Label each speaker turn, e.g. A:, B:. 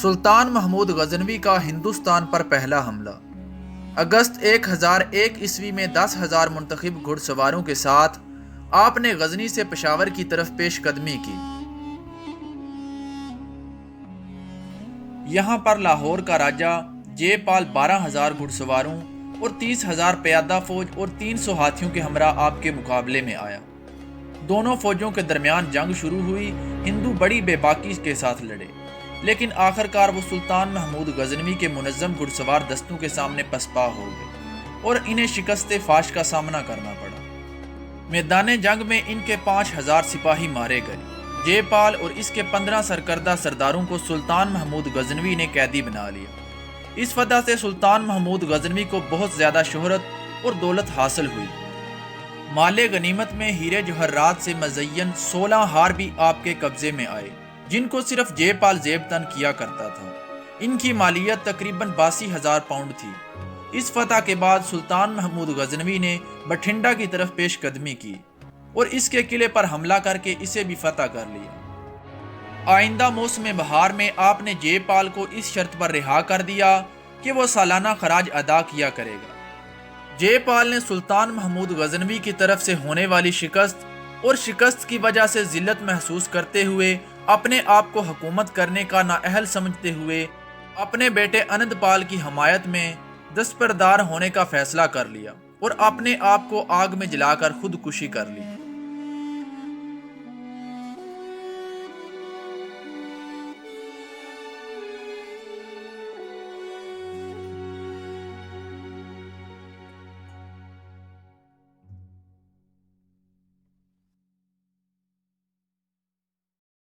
A: سلطان محمود غزنوی کا ہندوستان پر پہلا حملہ۔ اگست 1001 میں 10,000 منتخب گھڑ سواروں کے ساتھ آپ نے غزنی سے پشاور کی طرف پیش قدمی کی۔ یہاں پر لاہور کا راجہ جے پال 12,000 گھڑ سواروں اور 30,000 پیادہ فوج اور 300 ہاتھیوں کے ہمراہ آپ کے مقابلے میں آیا۔ دونوں فوجوں کے درمیان جنگ شروع ہوئی۔ ہندو بڑی بے باکی کے ساتھ لڑے، لیکن آخرکار وہ سلطان محمود غزنوی کے منظم گھڑ سوار دستوں کے سامنے پسپا ہو گئے اور انہیں شکست فاش کا سامنا کرنا پڑا۔ میدان جنگ میں ان کے 5,000 سپاہی مارے گئے۔ جے پال اور اس کے 15 سرکردہ سرداروں کو سلطان محمود غزنوی نے قیدی بنا لیا۔ اس فتح سے سلطان محمود غزنوی کو بہت زیادہ شہرت اور دولت حاصل ہوئی۔ مال غنیمت میں ہیرے جوہرات سے مزین 16 ہار بھی آپ کے قبضے میں آئے، جن کو صرف جے پال زیب تن کیا کرتا تھا۔ ان کی مالیت تقریباً 82,000 پاؤنڈ تھی۔ اس فتح کے بعد سلطان محمود غزنوی نے بٹھنڈا کی طرف پیش قدمی کی اور اس کے قلعے پر حملہ کر کے اسے بھی فتح کر لیا۔ آئندہ موسم بہار میں آپ نے جے پال کو اس شرط پر رہا کر دیا کہ وہ سالانہ خراج ادا کیا کرے گا۔ جے پال نے سلطان محمود غزنوی کی طرف سے ہونے والی شکست اور شکست کی وجہ سے ذلت محسوس کرتے ہوئے اپنے آپ کو حکومت کرنے کا نااہل سمجھتے ہوئے اپنے بیٹے انند پال کی حمایت میں دستبردار ہونے کا فیصلہ کر لیا اور اپنے آپ کو آگ میں جلا کر خودکشی کر لی۔